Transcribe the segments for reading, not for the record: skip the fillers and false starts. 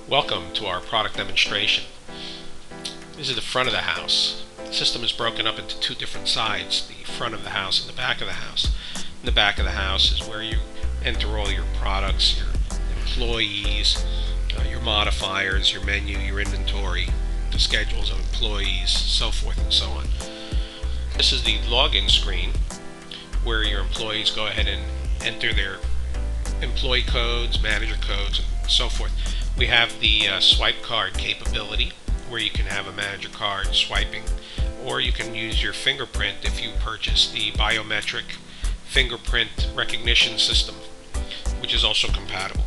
Welcome to our product demonstration. This is the front of the house. The system is broken up into two different sides, the front of the house and the back of the house. In the back of the house is where you enter all your products, your employees, your modifiers, your menu, your inventory, the schedules of employees, so forth and so on. This is the login screen where your employees go ahead and enter their employee codes, manager codes, and so forth. We have the swipe card capability where you can have a manager card swiping, or you can use your fingerprint if you purchase the biometric fingerprint recognition system, which is also compatible.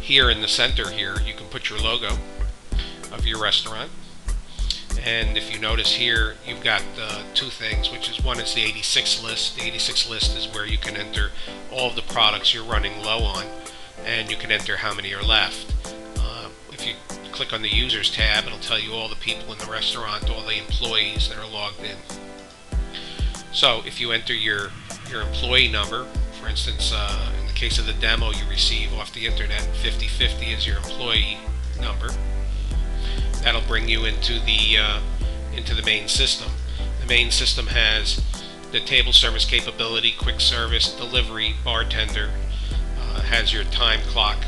Here in the center here you can put your logo of your restaurant, and if you notice here you've got two things, which is one is the 86 list. The 86 list is where you can enter all of the products you're running low on, and you can enter how many are left. If you click on the users tab, it'll tell you all the people in the restaurant, all the employees that are logged in. So if you enter your employee number, for instance, in the case of the demo you receive off the internet, 5050 is your employee number. That'll bring you into the main system. The main system has the table service capability, quick service, delivery, bartender, has your time clock,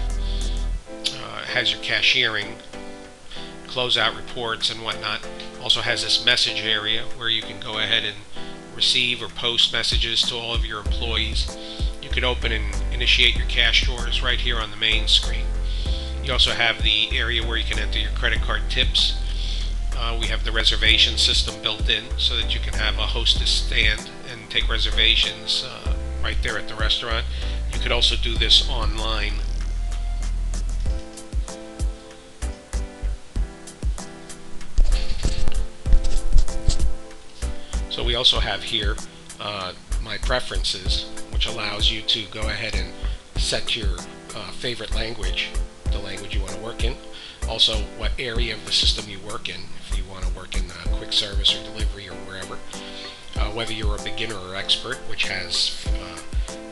has your cashiering, closeout reports and whatnot. Also has this message area where you can go ahead and receive or post messages to all of your employees. You can open and initiate your cash drawers right here on the main screen. You also have the area where you can enter your credit card tips. We have the reservation system built in so that you can have a hostess stand and take reservations right there at the restaurant. You could also do this online. So we also have here my preferences, which allows you to go ahead and set your favorite language, the language you want to work in. Also what area of the system you work in, if you want to work in quick service or delivery or wherever. Whether you're a beginner or expert, which has,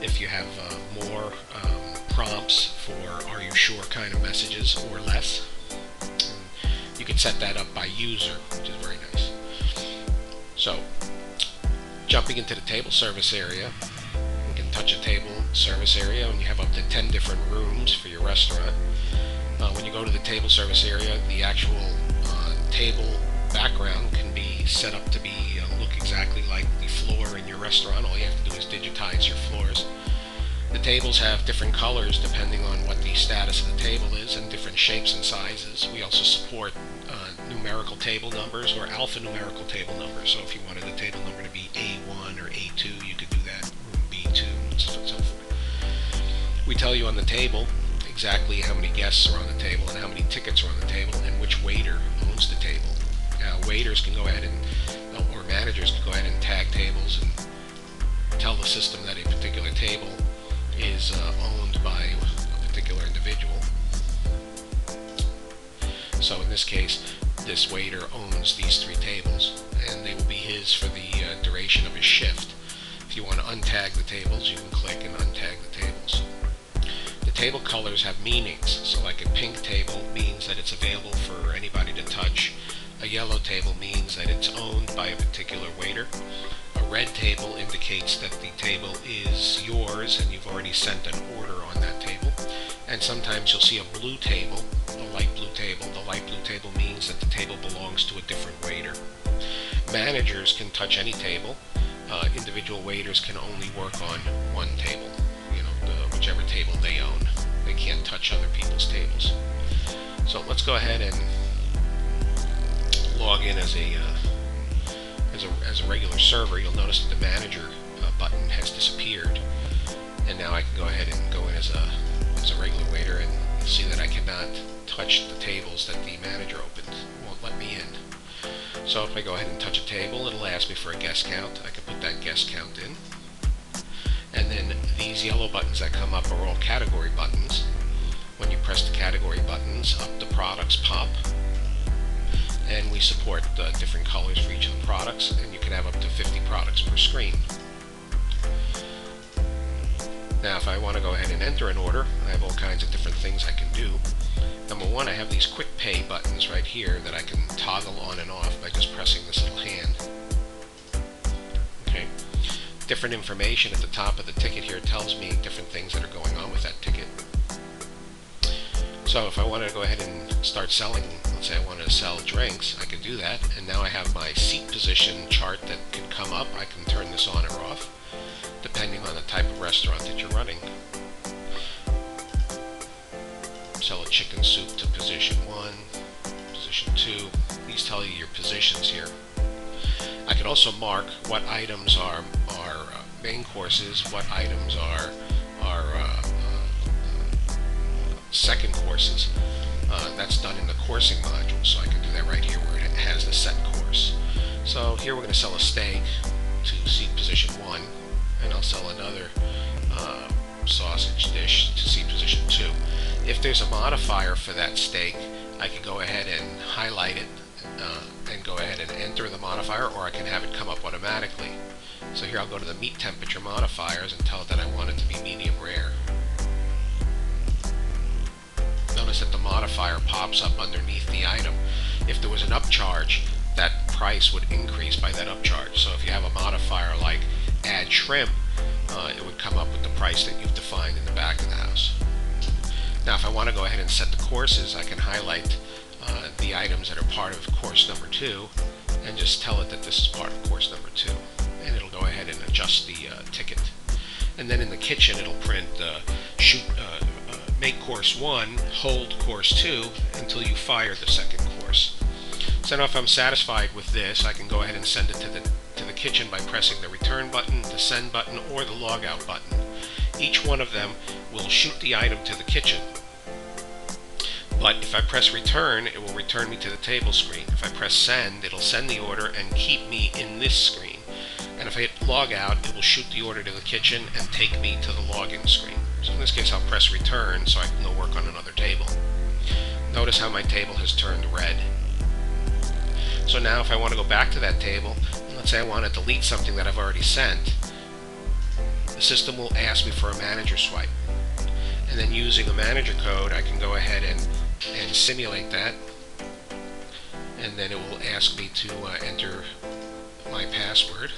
if you have more prompts for are you sure kind of messages or less. And you can set that up by user, which is very nice. So jumping into the table service area, you can touch a table service area and you have up to 10 different rooms for your restaurant. When you go to the table service area, the actual table background can be set up to be look exactly like the floor in your restaurant. All you have to do is digitize your floors. The tables have different colors depending on what the status of the table is, and different shapes and sizes. We also support numerical table numbers or alphanumerical table numbers. So if you wanted the table number to be A1 or A2, you could do that, room B2, and so forth. We tell you on the table exactly how many guests are on the table and how many tickets are on the table and which waiter owns the table. Now waiters can go ahead and, or managers can go ahead and tag tables and tell the system that a particular table is owned by a particular individual. So in this case, this waiter owns these three tables and they will be his for the duration of his shift. If you want to untag the tables, you can click and untag the tables. The table colors have meanings, so like a pink table means that it's available for anybody to touch. A yellow table means that it's owned by a particular waiter. A red table indicates that the table is yours and you've already sent an order on that table. And sometimes you'll see a blue table, a light blue table. The light blue table means that the table belongs to a different waiter. Managers can touch any table. Individual waiters can only work on one table, whichever table they own. They can't touch other people's tables. So let's go ahead and log in as a regular server. You'll notice that the manager button has disappeared, and now I can go ahead and go in as a regular waiter, and you'll see that I cannot touch the tables that the manager opened. It won't let me in. So if I go ahead and touch a table, it'll ask me for a guest count. I can put that guest count in. And then these yellow buttons that come up are all category buttons. When you press the category buttons, up the products pop. And we support different colors for each of the products, and you can have up to 50 products per screen. Now if I want to go ahead and enter an order, I have all kinds of different things I can do. one, I have these quick pay buttons right here that I can toggle on and off by just pressing this little hand. Okay. Different information at the top of the ticket here tells me different things that are going on with that ticket. So if I wanted to go ahead and start selling, let's say I wanted to sell drinks, I could do that, and now I have my seat position chart that can come up. I can turn this on or off depending on the type of restaurant that you're running. Sell a chicken soup to position 1, position 2. These tell you your positions here. I could also mark what items are main courses, what items are second courses. That's done in the coursing module, so I can do that right here where it has the set course. So here we're going to sell a steak to seat position 1, and I'll sell another sausage dish to seat position 2. If there's a modifier for that steak, I can go ahead and highlight it and go ahead and enter the modifier, or I can have it come up automatically. So here I'll go to the meat temperature modifiers and tell it that I want it to be medium rare. Notice that the modifier pops up underneath the item. If there was an upcharge, that price would increase by that upcharge. So if you have a modifier like add shrimp, it would come up with the price that you've defined in the back of the house. Now if I want to go ahead and set the courses, I can highlight the items that are part of course number 2 and just tell it that this is part of course number 2, and it'll go ahead and adjust the ticket. And then in the kitchen it'll print make course 1, hold course 2 until you fire the second course. So now if I'm satisfied with this, I can go ahead and send it to the kitchen by pressing the return button, the send button, or the logout button. Each one of them will shoot the item to the kitchen. But if I press return, it will return me to the table screen. If I press send, it'll send the order and keep me in this screen. And if I hit log out, it will shoot the order to the kitchen and take me to the login screen. So in this case I'll press return so I can go work on another table. Notice how my table has turned red. So now if I want to go back to that table, let's say I want to delete something that I've already sent, the system will ask me for a manager swipe. And then using a manager code, I can go ahead and simulate that. And then it will ask me to enter my password.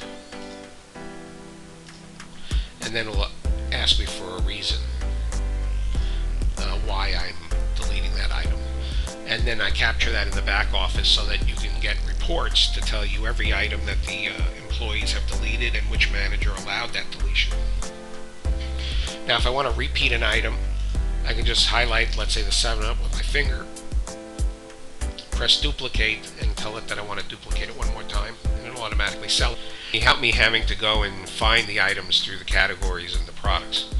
And then it will ask me for a reason why I'm deleting that item. And then I capture that in the back office so that you can get reports to tell you every item that the employees have deleted and which manager allowed that deletion. Now if I want to repeat an item, I can just highlight, let's say, the 7-Up with my finger, press duplicate, and tell it that I want to duplicate it one more time, and it'll automatically sell it. It helped me having to go and find the items through the categories and the products.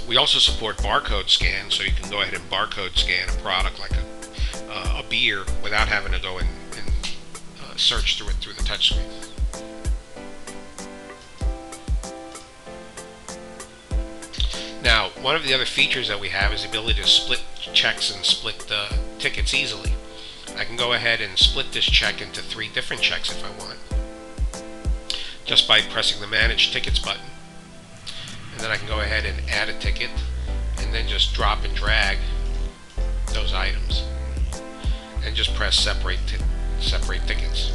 We also support barcode scan, so you can go ahead and barcode scan a product like a beer without having to go and search through it through the touchscreen. Now, one of the other features that we have is the ability to split checks and split the tickets easily. I can go ahead and split this check into 3 different checks if I want, just by pressing the Manage Tickets button. And then I can go ahead and add a ticket, and then just drop and drag those items, and just press Separate Tickets.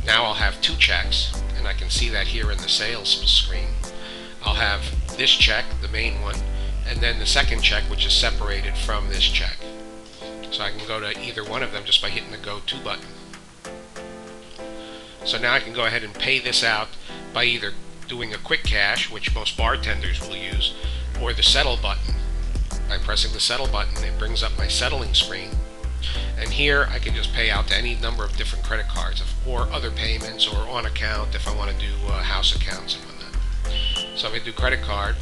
Now I'll have 2 checks, and I can see that here in the sales screen. I'll have this check, the main one, and then the second check, which is separated from this check. So I can go to either one of them just by hitting the Go To button. So now I can go ahead and pay this out by either doing a quick cash, which most bartenders will use, or the Settle button. By pressing the Settle button, it brings up my settling screen. And here I can just pay out to any number of different credit cards, or other payments, or on account if I want to do house accounts and whatnot. So if I do credit card,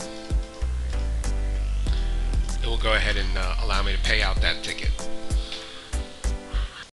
it will go ahead and allow me to pay out that ticket.